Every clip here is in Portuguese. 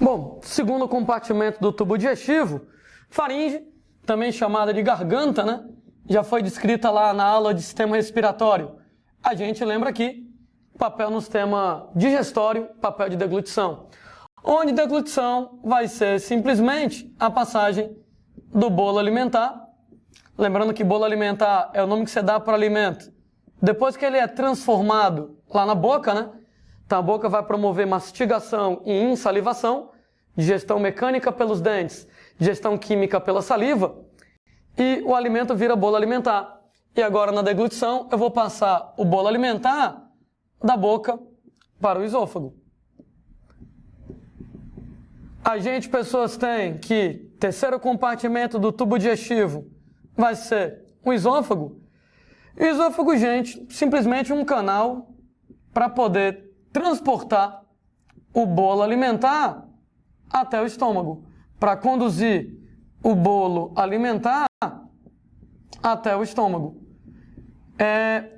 Bom, segundo compartimento do tubo digestivo, faringe, também chamada de garganta, né? Já foi descrita lá na aula de sistema respiratório. A gente lembra aqui, papel no sistema digestório, papel de deglutição. Onde deglutição vai ser simplesmente a passagem do bolo alimentar. Lembrando que bolo alimentar é o nome que você dá para o alimento. Depois que ele é transformado lá na boca, né? Então a boca vai promover mastigação e insalivação, digestão mecânica pelos dentes, digestão química pela saliva, e o alimento vira bolo alimentar. E agora na deglutição eu vou passar o bolo alimentar da boca para o esôfago. A gente, pessoas, tem que terceiro compartimento do tubo digestivo vai ser o esôfago. E o esôfago, gente, simplesmente um canal para poder transportar o bolo alimentar até o estômago, para conduzir o bolo alimentar até o estômago.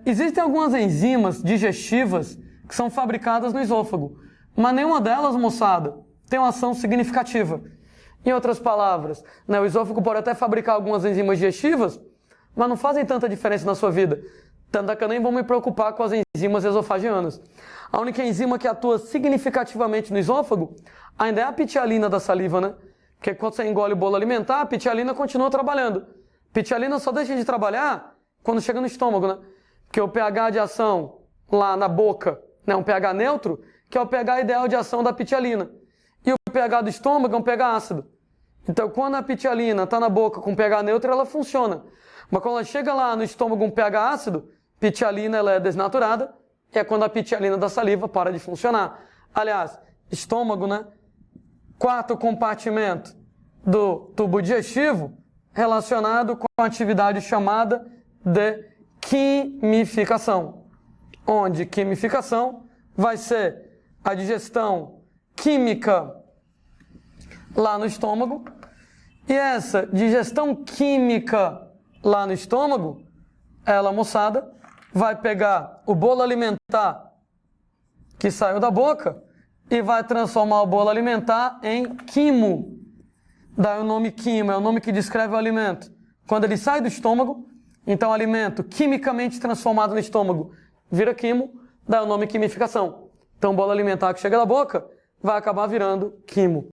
Existem algumas enzimas digestivas que são fabricadas no esôfago, mas nenhuma delas, moçada, tem uma ação significativa. Em outras palavras, né, o esôfago pode até fabricar algumas enzimas digestivas, mas não fazem tanta diferença na sua vida. Tanto que eu nem vou me preocupar com as enzimas esofagianas. A única enzima que atua significativamente no esôfago ainda é a pitialina da saliva, né? Porque quando você engole o bolo alimentar, a pitialina continua trabalhando. Pitialina só deixa de trabalhar quando chega no estômago, né? Porque o pH de ação lá na boca, né, um pH neutro, que é o pH ideal de ação da pitialina. E o pH do estômago é um pH ácido. Então, quando a pitialina está na boca com pH neutro, ela funciona. Mas quando ela chega lá no estômago com pH ácido, pitialina ela é desnaturada, e é quando a pitialina da saliva para de funcionar. Aliás, estômago, né? Quarto compartimento do tubo digestivo relacionado com a atividade chamada de quimificação. Onde quimificação vai ser a digestão química lá no estômago. E essa digestão química lá no estômago, ela, moçada, vai pegar o bolo alimentar que saiu da boca e vai transformar o bolo alimentar em quimo. Daí o nome quimo, é o nome que descreve o alimento. Quando ele sai do estômago, então o alimento quimicamente transformado no estômago vira quimo, daí o nome quimificação. Então o bolo alimentar que chega da boca vai acabar virando quimo.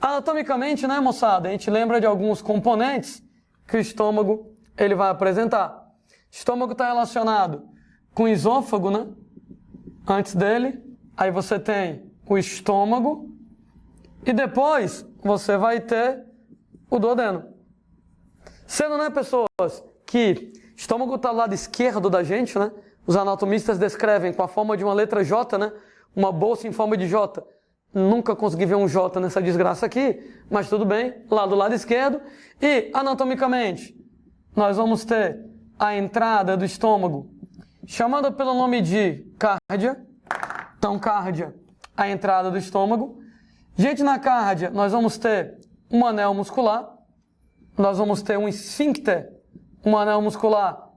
Anatomicamente, né, moçada, a gente lembra de alguns componentes que o estômago ele vai apresentar. O estômago está relacionado com o esôfago, né? Antes dele, aí você tem o estômago e depois você vai ter o duodeno. Sendo, né, pessoas, que o estômago está do lado esquerdo da gente, né? Os anatomistas descrevem com a forma de uma letra J, né? Uma bolsa em forma de J. Nunca consegui ver um J nessa desgraça aqui, mas tudo bem, lá do lado esquerdo. E, anatomicamente, nós vamos ter a entrada do estômago, chamada pelo nome de cárdia. Então, cárdia, a entrada do estômago. Gente, na cárdia, nós vamos ter um anel muscular, nós vamos ter um esfíncter, um anel muscular,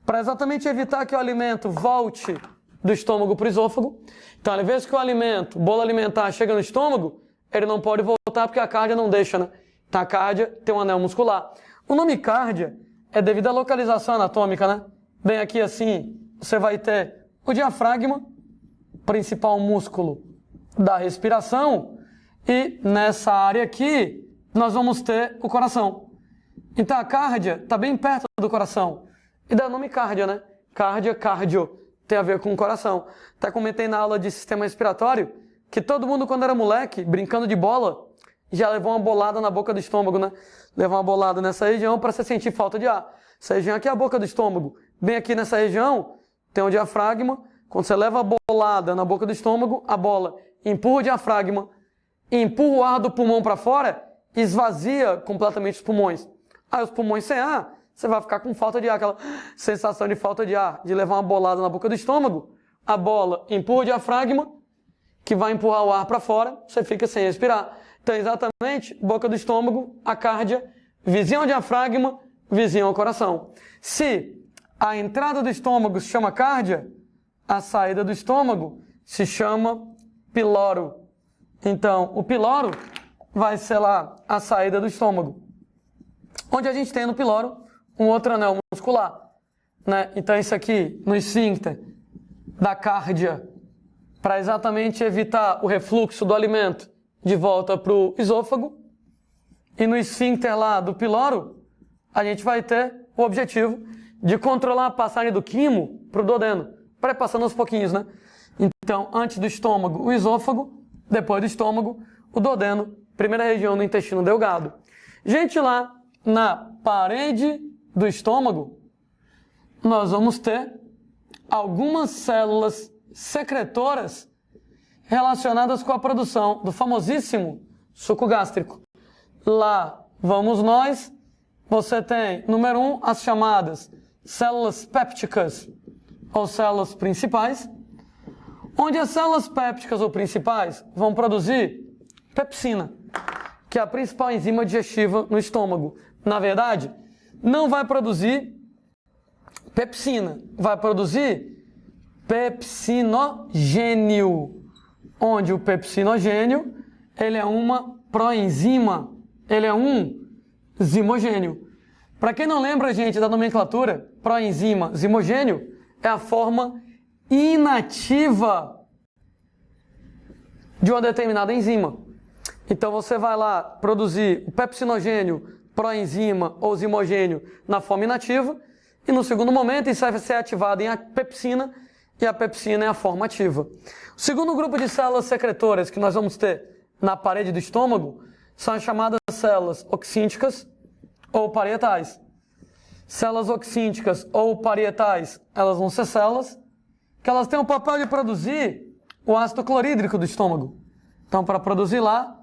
para exatamente evitar que o alimento volte do estômago para o esôfago. Então, às vezes que o alimento, o bolo alimentar, chega no estômago, ele não pode voltar porque a cárdia não deixa, né? Então, a cárdia tem um anel muscular. O nome cárdia é devido à localização anatômica, né? Bem aqui assim, você vai ter o diafragma, principal músculo da respiração, e nessa área aqui, nós vamos ter o coração. Então, a cárdia está bem perto do coração. E dá o nome cárdia, né? Cárdia, cardio, tem a ver com o coração. Até comentei na aula de sistema respiratório que todo mundo, quando era moleque, brincando de bola, já levou uma bolada na boca do estômago, né? Levou uma bolada nessa região para você sentir falta de ar. Essa região aqui é a boca do estômago. Bem aqui nessa região tem o diafragma. Quando você leva a bolada na boca do estômago, a bola empurra o diafragma, empurra o ar do pulmão para fora, esvazia completamente os pulmões. Aí os pulmões sem ar, você vai ficar com falta de ar, aquela sensação de falta de ar, de levar uma bolada na boca do estômago. A bola empurra o diafragma, que vai empurrar o ar para fora, você fica sem respirar. Então, exatamente, boca do estômago, a cárdia, vizinho ao diafragma, vizinho ao coração. Se a entrada do estômago se chama cárdia, a saída do estômago se chama piloro. Então, o piloro vai ser lá a saída do estômago, onde a gente tem no piloro um outro anel muscular, né? Então, isso aqui no esfíncter da cárdia, para exatamente evitar o refluxo do alimento de volta para o esôfago. E no esfíncter lá do piloro, a gente vai ter o objetivo de controlar a passagem do quimo para o duodeno, vai passando aos pouquinhos, né? Então, antes do estômago, o esôfago, depois do estômago, o duodeno, primeira região do intestino delgado. Gente, lá na parede do estômago, nós vamos ter algumas células secretoras relacionadas com a produção do famosíssimo suco gástrico. Lá vamos nós, você tem, número 1, as chamadas células pépticas ou células principais, onde as células pépticas ou principais vão produzir pepsina, que é a principal enzima digestiva no estômago. Na verdade, não vai produzir pepsina, vai produzir pepsinogênio, onde o pepsinogênio ele é uma proenzima, ele é um zimogênio. Para quem não lembra, gente, da nomenclatura, proenzima, zimogênio é a forma inativa de uma determinada enzima. Então você vai lá produzir o pepsinogênio, proenzima ou zimogênio na forma inativa e no segundo momento isso vai ser ativado em pepsina e a pepsina é a forma ativa. O segundo grupo de células secretoras que nós vamos ter na parede do estômago são as chamadas células oxínticas ou parietais. Células oxínticas ou parietais, elas vão ser células que elas têm o papel de produzir o ácido clorídrico do estômago. Então, para produzir lá,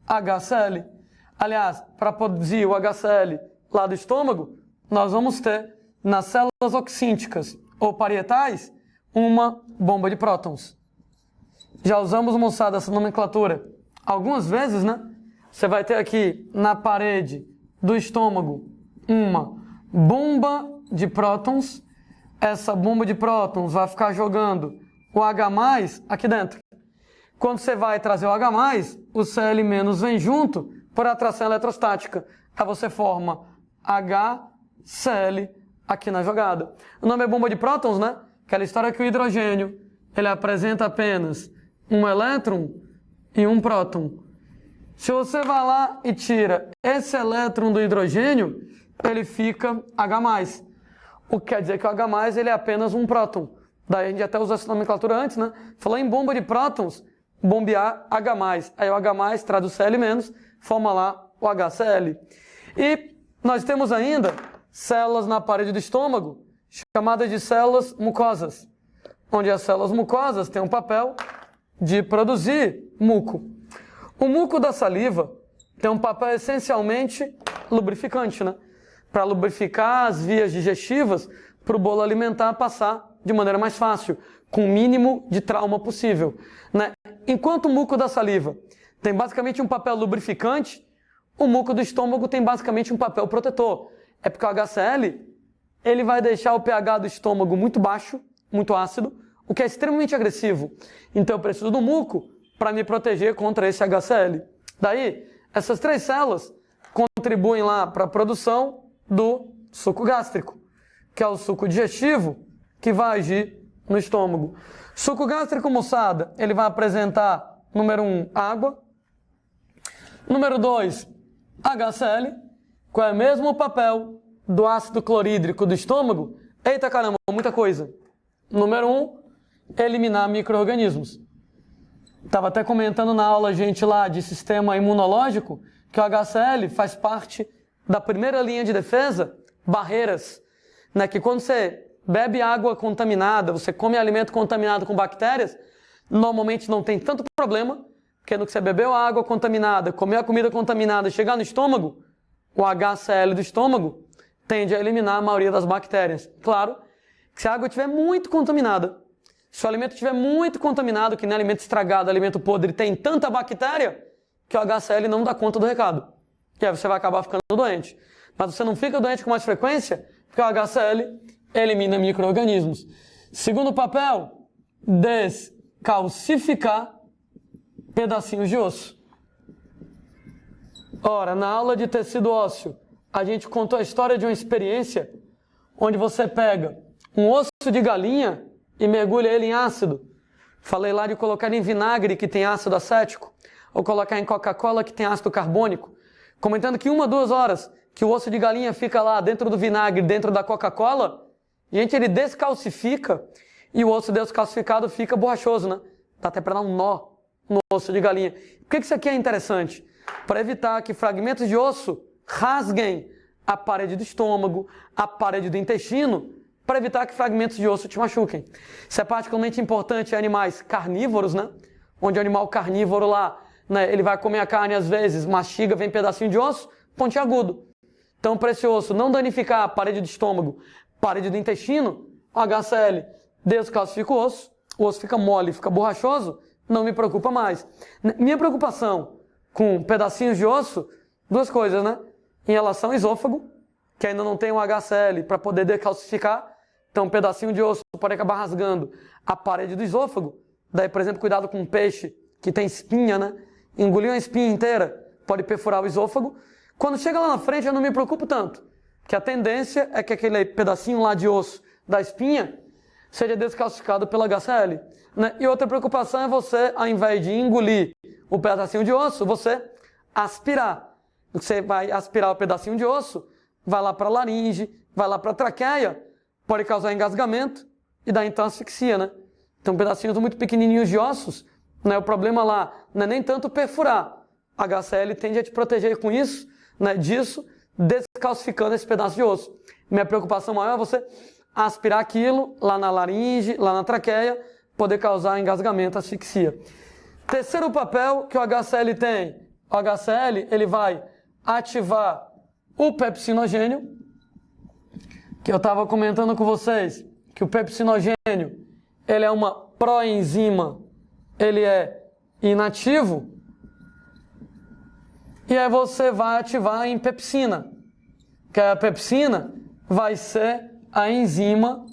HCl. Aliás, para produzir o HCl lá do estômago, nós vamos ter nas células oxínticas ou parietais uma bomba de prótons. Já usamos, moçada, essa nomenclatura algumas vezes, né? Você vai ter aqui na parede do estômago uma bomba de prótons. Essa bomba de prótons vai ficar jogando o H+ aqui dentro. Quando você vai trazer o H+, o Cl- vem junto por atração eletrostática. Aí você forma HCl aqui na jogada. O nome é bomba de prótons, né? Aquela história que o hidrogênio ele apresenta apenas um elétron e um próton. Se você vai lá e tira esse elétron do hidrogênio, ele fica H+. O que quer dizer que o H+ ele é apenas um próton. Daí a gente até usou essa nomenclatura antes, né? Falou em bomba de prótons, bombear H+. Aí o H+ traz o Cl-, forma lá o HCl. E nós temos ainda células na parede do estômago, chamadas de células mucosas, onde as células mucosas têm um papel de produzir muco. O muco da saliva tem um papel essencialmente lubrificante, né? Para lubrificar as vias digestivas para o bolo alimentar passar de maneira mais fácil, com o mínimo de trauma possível, né? Enquanto o muco da saliva tem basicamente um papel lubrificante, o muco do estômago tem basicamente um papel protetor. É porque o HCl ele vai deixar o pH do estômago muito baixo, muito ácido, o que é extremamente agressivo. Então eu preciso do muco para me proteger contra esse HCl. Daí, essas três células contribuem lá para a produção do suco gástrico, que é o suco digestivo que vai agir no estômago. Suco gástrico, moçada, ele vai apresentar, número 1, água. Número 2, HCl, que é o mesmo papel do ácido clorídrico do estômago. Eita caramba, muita coisa. Número 1, eliminar micro-organismos. Estava até comentando na aula, gente, lá de sistema imunológico, que o HCl faz parte da primeira linha de defesa, barreiras, né? Que quando você bebe água contaminada, você come alimento contaminado com bactérias, normalmente não tem tanto problema, porque no que você bebeu a água contaminada, comeu a comida contaminada, chegar no estômago, o HCl do estômago tende a eliminar a maioria das bactérias. Claro que se a água estiver muito contaminada, se o alimento estiver muito contaminado, que nem alimento estragado, alimento podre, tem tanta bactéria que o HCl não dá conta do recado. E aí você vai acabar ficando doente. Mas você não fica doente com mais frequência, porque o HCl elimina micro-organismos. Segundo papel, descalcificar pedacinhos de osso. Ora, na aula de tecido ósseo, a gente contou a história de uma experiência onde você pega um osso de galinha e mergulha ele em ácido. Falei lá de colocar em vinagre, que tem ácido acético, ou colocar em Coca-Cola, que tem ácido carbônico. Comentando que 1 a 2 horas que o osso de galinha fica lá dentro do vinagre, dentro da Coca-Cola, gente, ele descalcifica e o osso descalcificado fica borrachoso, né? Dá até para dar um nó no osso de galinha. Por que isso aqui é interessante? Para evitar que fragmentos de osso rasguem a parede do estômago, a parede do intestino, para evitar que fragmentos de osso te machuquem. Isso é particularmente importante em animais carnívoros, né? Onde o animal carnívoro lá, né, ele vai comer a carne às vezes, mastiga, vem pedacinho de osso, pontiagudo. Então, para esse osso não danificar a parede do estômago, parede do intestino, o HCl descalcifica o osso fica mole, fica borrachoso, não me preocupa mais. Minha preocupação com pedacinhos de osso, 2 coisas, né? Em relação ao esôfago, que ainda não tem um HCl para poder decalcificar, então um pedacinho de osso pode acabar rasgando a parede do esôfago. Daí, por exemplo, cuidado com um peixe que tem espinha, né? Engolir uma espinha inteira pode perfurar o esôfago. Quando chega lá na frente, eu não me preocupo tanto, que a tendência é que aquele pedacinho lá de osso da espinha seja descalcificado pela HCl. Né? E outra preocupação é você, ao invés de engolir o pedacinho de osso, você aspirar. Você vai aspirar o pedacinho de osso, vai lá para a laringe, vai lá para a traqueia, pode causar engasgamento e dar então asfixia, né? Então, pedacinhos muito pequenininhos de ossos, né? O problema lá não é nem tanto perfurar. A HCl tende a te proteger com isso, né? Disso, descalcificando esse pedaço de osso. Minha preocupação maior é você aspirar aquilo lá na laringe, lá na traqueia, poder causar engasgamento, asfixia. Terceiro papel que o HCl tem. O HCl, ele vai ativar o pepsinogênio, que eu estava comentando com vocês, que o pepsinogênio, ele é uma proenzima, ele é inativo, e aí você vai ativar em pepsina, que a pepsina vai ser a enzima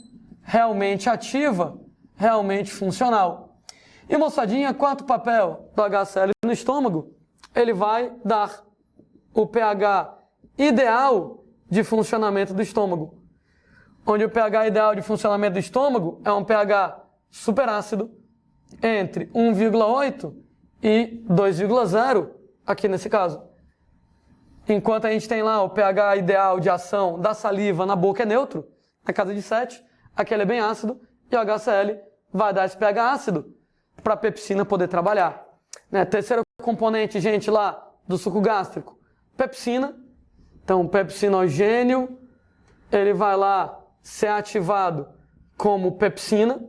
realmente ativa, realmente funcional. E moçadinha, quarto papel do HCl no estômago, ele vai dar o pH ideal de funcionamento do estômago. Onde o pH ideal de funcionamento do estômago é um pH superácido entre 1,8 e 2,0, aqui nesse caso. Enquanto a gente tem lá o pH ideal de ação da saliva na boca é neutro, na casa de 7, aqui ele é bem ácido, e o HCl vai dar esse pH ácido para a pepsina poder trabalhar. Né? Terceiro componente, gente, lá do suco gástrico, pepsina. Então, o pepsinogênio, ele vai lá ser ativado como pepsina.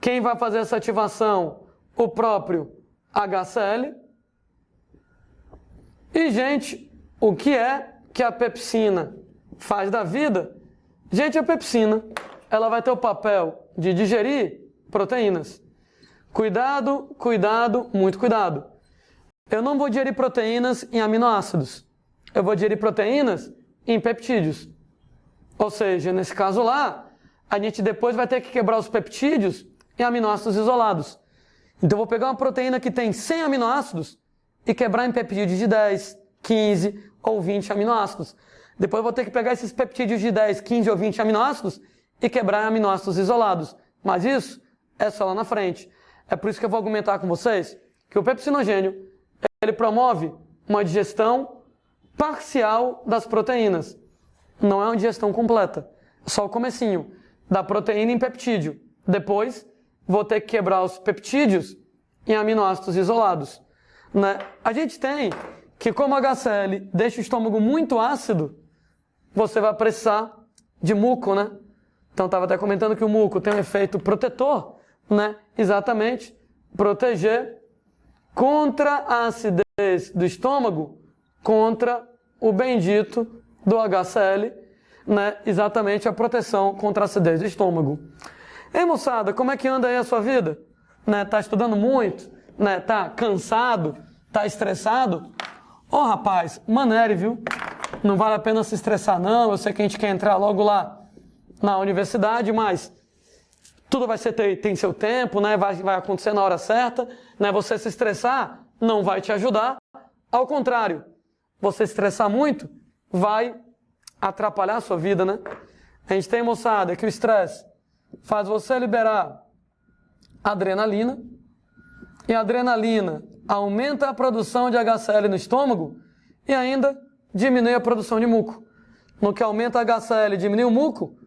Quem vai fazer essa ativação? O próprio HCl. E, gente, o que é que a pepsina faz da vida? Gente, a pepsina, ela vai ter o papel de digerir proteínas. Cuidado, cuidado, muito cuidado. Eu não vou digerir proteínas em aminoácidos. Eu vou digerir proteínas em peptídeos. Ou seja, nesse caso lá, a gente depois vai ter que quebrar os peptídeos em aminoácidos isolados. Então, eu vou pegar uma proteína que tem 100 aminoácidos e quebrar em peptídeos de 10, 15 ou 20 aminoácidos. Depois, eu vou ter que pegar esses peptídeos de 10, 15 ou 20 aminoácidos e quebrar em aminoácidos isolados. Mas isso é só lá na frente. É por isso que eu vou argumentar com vocês que o pepsinogênio, ele promove uma digestão parcial das proteínas. Não é uma digestão completa. É só o comecinho da proteína em peptídeo. Depois, vou ter que quebrar os peptídeos em aminoácidos isolados. Né? A gente tem que, como a HCl deixa o estômago muito ácido, você vai precisar de muco, né? Então, estava até comentando que o muco tem um efeito protetor, né? Exatamente, proteger contra a acidez do estômago, contra o bendito do HCl, né? Exatamente a proteção contra a acidez do estômago. Ei, moçada, como é que anda aí a sua vida? Né? Tá estudando muito? Né? Tá cansado? Tá estressado? Ô, rapaz, manere, viu? Não vale a pena se estressar, não. Eu sei que a gente quer entrar logo lá na universidade, mas tudo tem seu tempo, né? Vai acontecer na hora certa, né? Você se estressar não vai te ajudar. Ao contrário, você se estressar muito vai atrapalhar a sua vida, né? A gente tem, moçada, que o estresse faz você liberar adrenalina, e a adrenalina aumenta a produção de HCl no estômago e ainda diminui a produção de muco. No que aumenta a HCl e diminui o muco,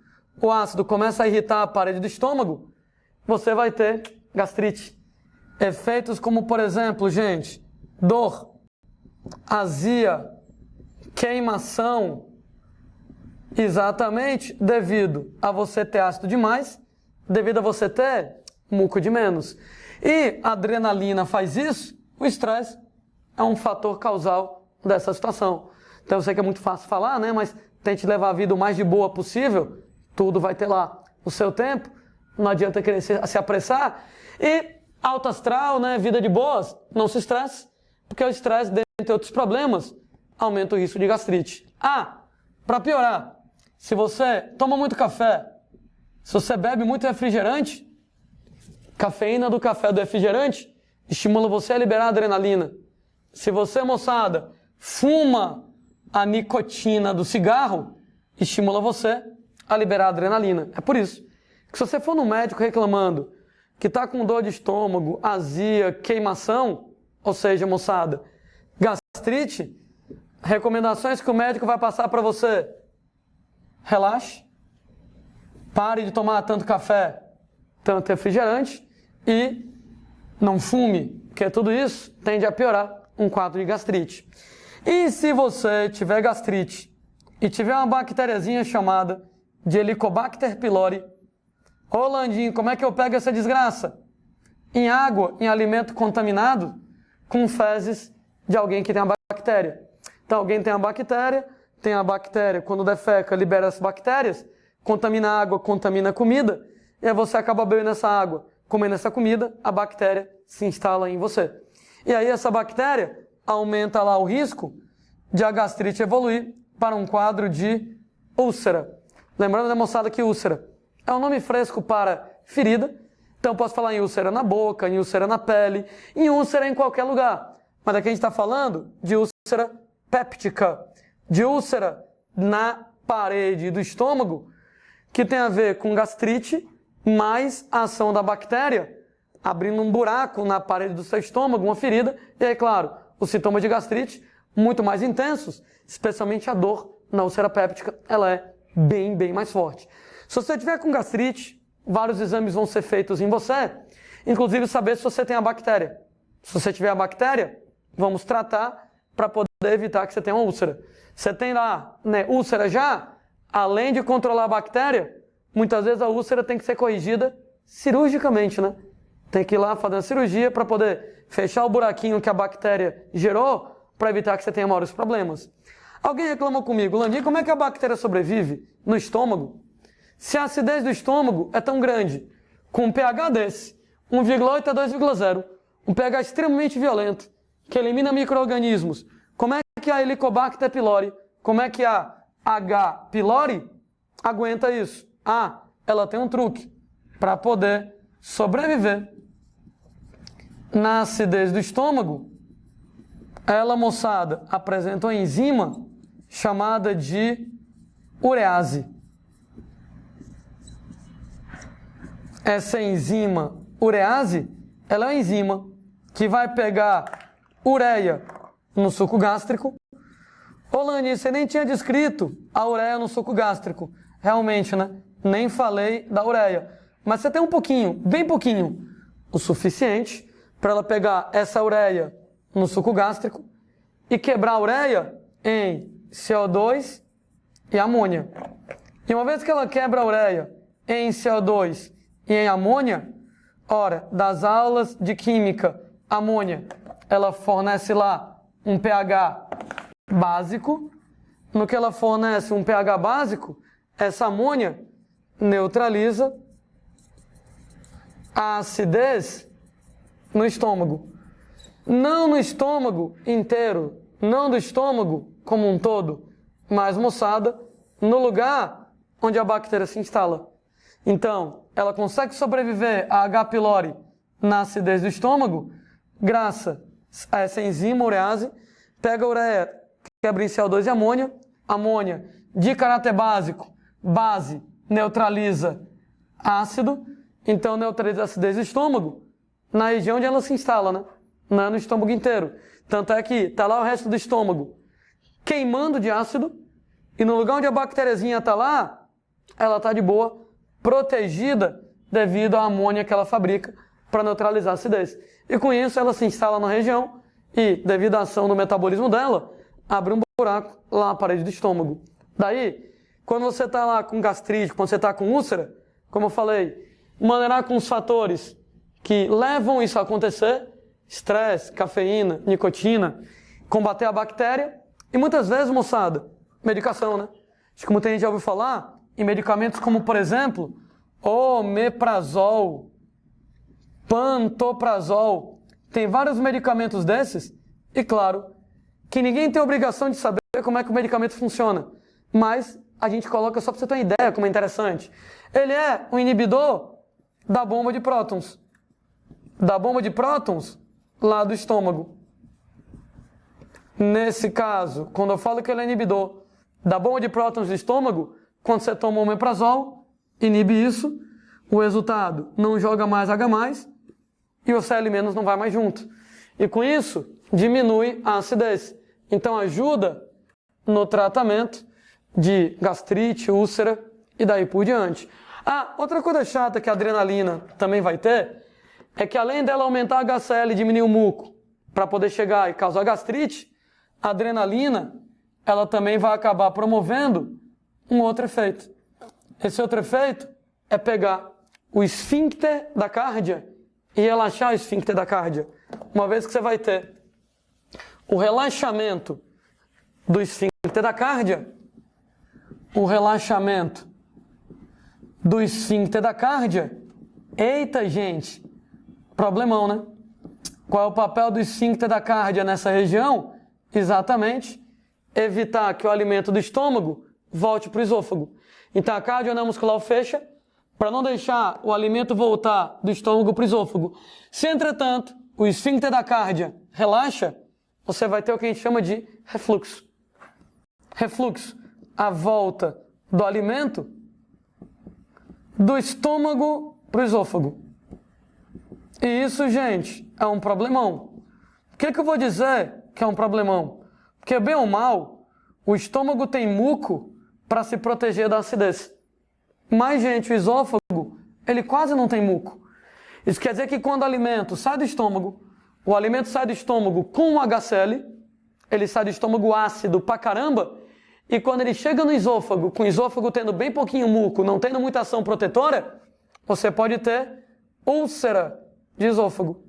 o ácido começa a irritar a parede do estômago, você vai ter gastrite. Efeitos como, por exemplo, gente, dor, azia, queimação, exatamente devido a você ter ácido demais, devido a você ter muco de menos. E a adrenalina faz isso, o estresse é um fator causal dessa situação. Então eu sei que é muito fácil falar, né? Mas tente levar a vida o mais de boa possível, tudo vai ter lá o seu tempo, não adianta querer se apressar. E alto astral, né? Vida de boas, não se estresse, porque o estresse, dentre outros problemas, aumenta o risco de gastrite. Para piorar, se você toma muito café, se você bebe muito refrigerante, cafeína do café do refrigerante estimula você a liberar adrenalina. Se você, moçada, fuma a nicotina do cigarro, estimula você a liberar adrenalina. É por isso que se você for no médico reclamando que está com dor de estômago, azia, queimação, ou seja, moçada, gastrite, recomendações que o médico vai passar para você: relaxe, pare de tomar tanto café, tanto refrigerante e não fume, porque tudo isso tende a piorar um quadro de gastrite. E se você tiver gastrite e tiver uma bactériazinha chamada de Helicobacter pylori, ô Landinho, como é que eu pego essa desgraça? Em água, em alimento contaminado, com fezes de alguém que tem a bactéria. Então alguém tem a bactéria, quando defeca, libera as bactérias, contamina a água, contamina a comida, e aí você acaba bebendo essa água, comendo essa comida, a bactéria se instala em você. E aí essa bactéria aumenta lá o risco de a gastrite evoluir para um quadro de úlcera. Lembrando, né, moçada, que úlcera é um nome fresco para ferida. Então posso falar em úlcera na boca, em úlcera na pele, em úlcera em qualquer lugar. Mas aqui a gente está falando de úlcera péptica, de úlcera na parede do estômago, que tem a ver com gastrite, mais a ação da bactéria, abrindo um buraco na parede do seu estômago, uma ferida, e aí, claro, os sintomas de gastrite muito mais intensos, especialmente a dor na úlcera péptica, ela é bem mais forte. Se você tiver com gastrite, vários exames vão ser feitos em você, inclusive saber se você tem a bactéria. Se você tiver a bactéria, vamos tratar para poder evitar que você tenha uma úlcera. Você tem lá, né, úlcera já, além de controlar a bactéria, muitas vezes a úlcera tem que ser corrigida cirurgicamente, né? Tem que ir lá fazer uma cirurgia para poder fechar o buraquinho que a bactéria gerou para evitar que você tenha maiores problemas. Alguém reclamou comigo: Landim, como é que a bactéria sobrevive no estômago? Se a acidez do estômago é tão grande, com um pH desse, 1,8 a 2,0, um pH extremamente violento, que elimina micro-organismos, como é que a Helicobacter pylori, como é que a H. pylori aguenta isso? Ela tem um truque para poder sobreviver na acidez do estômago. Ela, moçada, apresenta uma enzima chamada de urease. Essa enzima urease, ela é uma enzima que vai pegar ureia no suco gástrico. Ô Lani, você nem tinha descrito a ureia no suco gástrico. Realmente, né? Nem falei da ureia. Mas você tem um pouquinho, bem pouquinho, o suficiente para ela pegar essa ureia no suco gástrico e quebrar a ureia em CO2 e amônia. E uma vez que ela quebra a ureia em CO2 e em amônia, ora, das aulas de química, amônia, ela fornece lá um pH básico. No que ela fornece um pH básico, essa amônia neutraliza a acidez no estômago. Não no estômago inteiro, não do estômago como um todo, mas, moçada, no lugar onde a bactéria se instala. Então, ela consegue sobreviver a H. pylori na acidez do estômago, graças a essa enzima urease, pega a ureia, quebra em CO2 e amônia, amônia de caráter básico, base, neutraliza ácido, então neutraliza a acidez do estômago, na região onde ela se instala, né? Não é no estômago inteiro. Tanto é que está lá o resto do estômago queimando de ácido, e no lugar onde a bactériazinha está lá, ela está de boa, protegida devido à amônia que ela fabrica para neutralizar a acidez. E com isso ela se instala na região e, devido à ação do metabolismo dela, abre um buraco lá na parede do estômago. Daí, quando você está lá com gastrite, quando você está com úlcera, como eu falei, maneirar com os fatores que levam isso a acontecer, estresse, cafeína, nicotina, combater a bactéria e muitas vezes, moçada, medicação, né? Acho que muita gente já ouviu falar em medicamentos como, por exemplo, omeprazol, pantoprazol. Tem vários medicamentos desses e, claro, que ninguém tem obrigação de saber como é que o medicamento funciona, mas a gente coloca só para você ter uma ideia como é interessante. Ele é um inibidor da bomba de prótons. Da bomba de prótons lá do estômago. Nesse caso, quando eu falo que ele é inibidor da bomba de prótons do estômago, quando você toma o omeprazol, inibe isso, o resultado não joga mais H+, e o Cl- não vai mais junto. E com isso, diminui a acidez. Então ajuda no tratamento de gastrite, úlcera e daí por diante. Ah, outra coisa chata que a adrenalina também vai ter, é que além dela aumentar a HCl e diminuir o muco para poder chegar e causar gastrite, a adrenalina, ela também vai acabar promovendo um outro efeito. Esse outro efeito é pegar o esfíncter da cárdia e relaxar o esfíncter da cárdia. Uma vez que você vai ter o relaxamento do esfíncter da cárdia, o relaxamento do esfíncter da cárdia, eita gente, problemão, né? Qual é o papel do esfíncter da cárdia nessa região? Exatamente, evitar que o alimento do estômago volte para o esôfago. Então a cárdio muscular fecha para não deixar o alimento voltar do estômago para o esôfago. Se, entretanto, o esfíncter da cárdia relaxa, você vai ter o que a gente chama de refluxo. Refluxo, a volta do alimento do estômago para o esôfago. E isso, gente, é um problemão. O que eu vou dizer que é um problemão? Porque, bem ou mal, o estômago tem muco para se proteger da acidez. Mas, gente, o esôfago, ele quase não tem muco. Isso quer dizer que quando o alimento sai do estômago, o alimento sai do estômago com o HCl, ele sai do estômago ácido pra caramba, e quando ele chega no esôfago, com o esôfago tendo bem pouquinho muco, não tendo muita ação protetora, você pode ter úlcera de esôfago.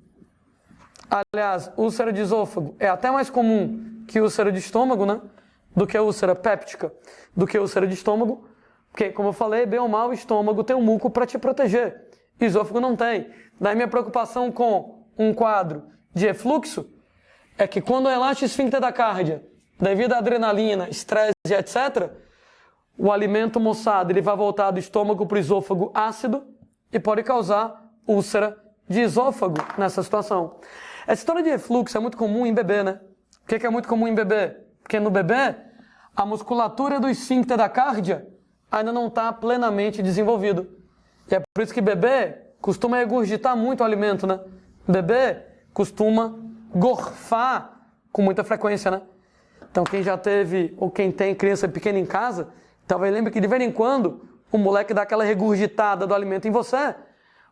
Aliás, úlcera de esôfago é até mais comum que úlcera de estômago, né? Do que úlcera péptica, do que úlcera de estômago. Porque, como eu falei, bem ou mal, o estômago tem um muco para te proteger. O esôfago não tem. Daí minha preocupação com um quadro de refluxo é que quando relaxa o esfíncter da cárdia, devido à adrenalina, estresse, etc., o alimento, moçada, ele vai voltar do estômago para o esôfago ácido e pode causar úlcera de esôfago nessa situação. Essa história de refluxo é muito comum em bebê, né? Por que é muito comum em bebê? Porque no bebê, a musculatura do esfíncter da cárdia ainda não está plenamente desenvolvido. E é por isso que bebê costuma regurgitar muito o alimento, né? Bebê costuma gorfar com muita frequência, né? Então quem já teve, ou quem tem criança pequena em casa, talvez lembre que de vez em quando o moleque dá aquela regurgitada do alimento em você,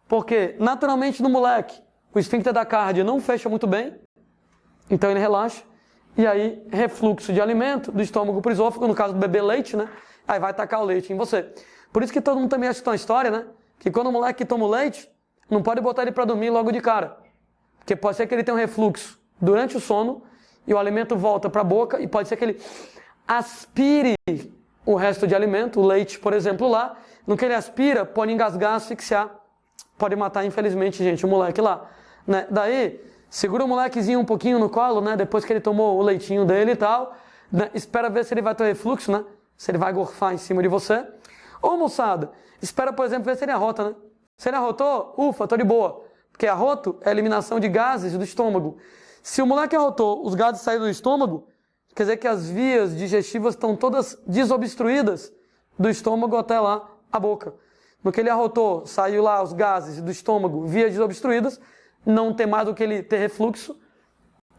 porque naturalmente no moleque o esfíncter da cárdia não fecha muito bem, então ele relaxa, e aí refluxo de alimento do estômago para o esôfago, no caso do bebê leite, né? Aí vai tacar o leite em você. Por isso que todo mundo também acha que tem uma história, né? Que quando o moleque toma o leite, não pode botar ele para dormir logo de cara. Porque pode ser que ele tenha um refluxo durante o sono e o alimento volta para a boca e pode ser que ele aspire o resto de alimento, o leite, por exemplo, lá. No que ele aspira, pode engasgar, asfixiar. Pode matar, infelizmente, gente, o moleque lá. Né? Daí, segura o molequezinho um pouquinho no colo, né? Depois que ele tomou o leitinho dele e tal. Né? Espera ver se ele vai ter refluxo, né? Se ele vai gorfar em cima de você. Ou, moçada, espera, por exemplo, ver se ele arrota, né? Se ele arrotou, ufa, tô de boa. Porque arroto é a eliminação de gases do estômago. Se o moleque arrotou, os gases saíram do estômago, quer dizer que as vias digestivas estão todas desobstruídas do estômago até lá a boca. No que ele arrotou, saiu lá os gases do estômago, vias desobstruídas, não tem mais do que ele ter refluxo,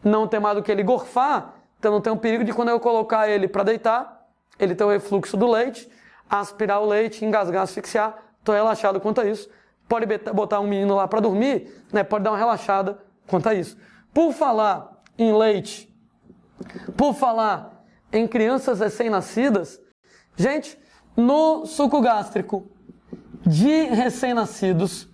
não tem mais do que ele gorfar, então não tem um perigo de quando eu colocar ele para deitar, ele ter o refluxo do leite, aspirar o leite, engasgar, asfixiar. Estou relaxado quanto a isso. Pode botar um menino lá para dormir, né? Pode dar uma relaxada quanto a isso. Por falar em leite, por falar em crianças recém-nascidas, gente, no suco gástrico de recém-nascidos,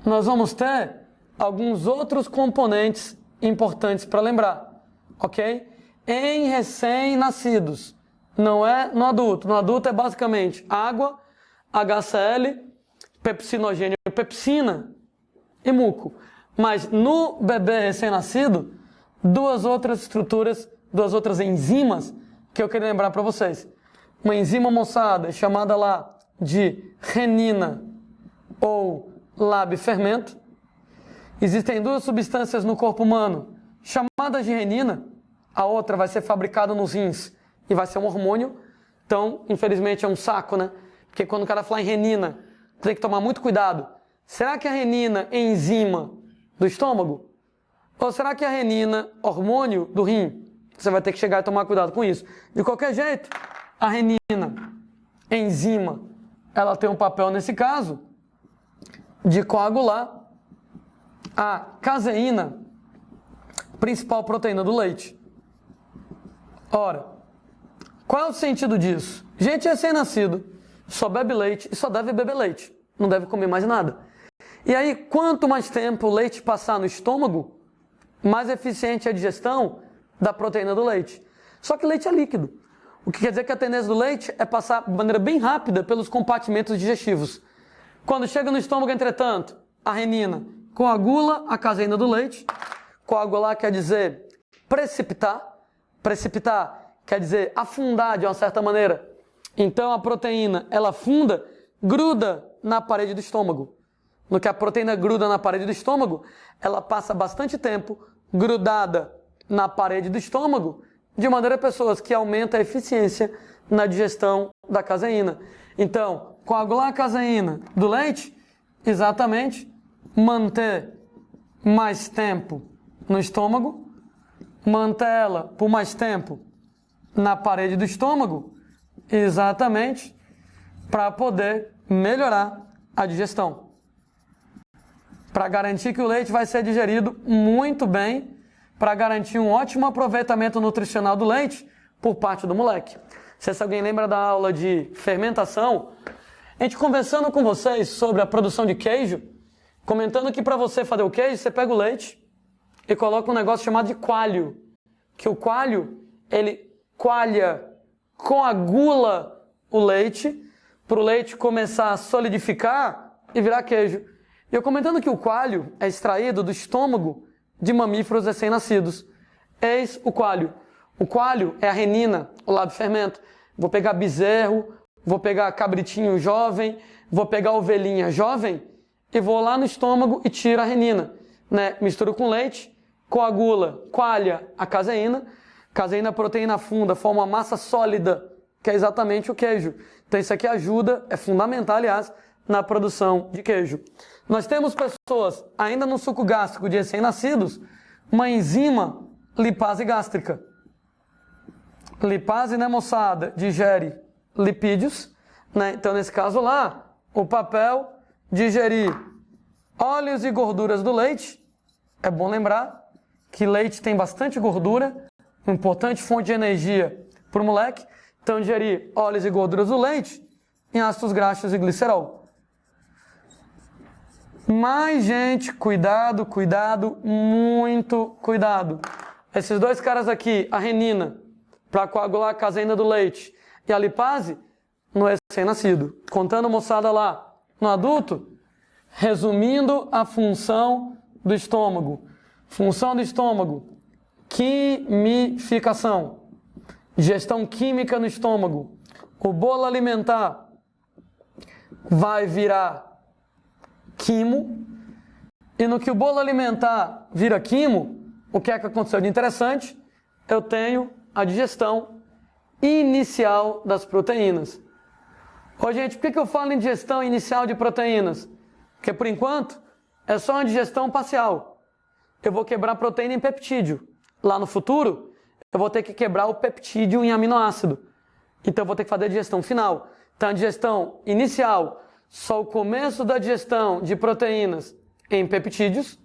nós vamos ter alguns outros componentes importantes para lembrar, ok? Em recém-nascidos, não é no adulto. No adulto é basicamente água, HCl, pepsinogênio, pepsina e muco. Mas no bebê recém-nascido, duas outras estruturas, duas outras enzimas que eu queria lembrar para vocês. Uma enzima, moçada, chamada lá de renina ou labifermento. Existem duas substâncias no corpo humano chamadas de renina. A outra vai ser fabricada nos rins e vai ser um hormônio. Então, infelizmente, é um saco, né? Porque quando o cara fala em renina, tem que tomar muito cuidado. Será que a renina é enzima do estômago? Ou será que a renina é hormônio do rim? Você vai ter que chegar e tomar cuidado com isso. De qualquer jeito, a renina, enzima, ela tem um papel nesse caso de coagular a caseína, principal proteína do leite. Ora, qual é o sentido disso? Gente recém-nascido só bebe leite e só deve beber leite. Não deve comer mais nada. E aí, quanto mais tempo o leite passar no estômago, mais eficiente é a digestão da proteína do leite. Só que leite é líquido. O que quer dizer que a tendência do leite é passar de maneira bem rápida pelos compartimentos digestivos. Quando chega no estômago, entretanto, a renina coagula a caseína do leite. Coagular quer dizer precipitar. Precipitar quer dizer afundar de uma certa maneira. Então a proteína, ela afunda, gruda na parede do estômago. No que a proteína gruda na parede do estômago, ela passa bastante tempo grudada na parede do estômago, de maneira a pessoas que aumenta a eficiência na digestão da caseína. Então, coagular a caseína do leite, exatamente, manter mais tempo no estômago, manter ela por mais tempo na parede do estômago, exatamente, para poder melhorar a digestão. Para garantir que o leite vai ser digerido muito bem, para garantir um ótimo aproveitamento nutricional do leite por parte do moleque. Se alguém lembra da aula de fermentação, a gente conversando com vocês sobre a produção de queijo, comentando que para você fazer o queijo, você pega o leite e coloca um negócio chamado de coalho. Que o coalho, ele coalha, coagula o leite, para o leite começar a solidificar e virar queijo. E eu comentando que o coalho é extraído do estômago de mamíferos recém-nascidos. Eis o coalho. O coalho é a renina, o labifermento. Vou pegar bezerro, vou pegar cabritinho jovem, vou pegar ovelhinha jovem e vou lá no estômago e tiro a renina. Né? Misturo com leite, coagula, coalha a caseína. Caseína, proteína funda, forma uma massa sólida, que é exatamente o queijo. Então isso aqui ajuda, é fundamental, aliás, na produção de queijo. Nós temos pessoas, ainda no suco gástrico de recém-nascidos, uma enzima lipase gástrica. Lipase, né, moçada, digere lipídios, né? Então, nesse caso lá, o papel digerir óleos e gorduras do leite. É bom lembrar que leite tem bastante gordura, uma importante fonte de energia para o moleque. Então, digerir óleos e gorduras do leite em ácidos graxos e glicerol. Mas, gente, cuidado, cuidado, muito cuidado. Esses dois caras aqui, a renina, para coagular a caseína do leite, e a lipase, no recém-nascido. Contando, moçada, lá, no adulto, resumindo a função do estômago. Função do estômago, quimificação, digestão química no estômago, o bolo alimentar, vai virar quimo, e no que o bolo alimentar vira quimo, o que é que aconteceu de interessante? Eu tenho a digestão inicial das proteínas. Ô, gente, por que eu falo em digestão inicial de proteínas? Porque, por enquanto, é só uma digestão parcial. Eu vou quebrar proteína em peptídeo. Lá no futuro, eu vou ter que quebrar o peptídeo em aminoácido. Então, eu vou ter que fazer a digestão final. Então, a digestão inicial, só o começo da digestão de proteínas em peptídeos,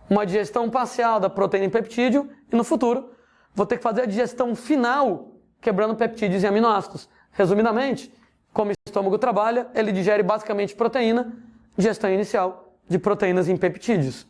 uma digestão parcial da proteína em peptídeo, e no futuro, vou ter que fazer a digestão final, quebrando peptídeos em aminoácidos. Resumidamente, como o estômago trabalha, ele digere basicamente proteína, digestão inicial de proteínas em peptídeos.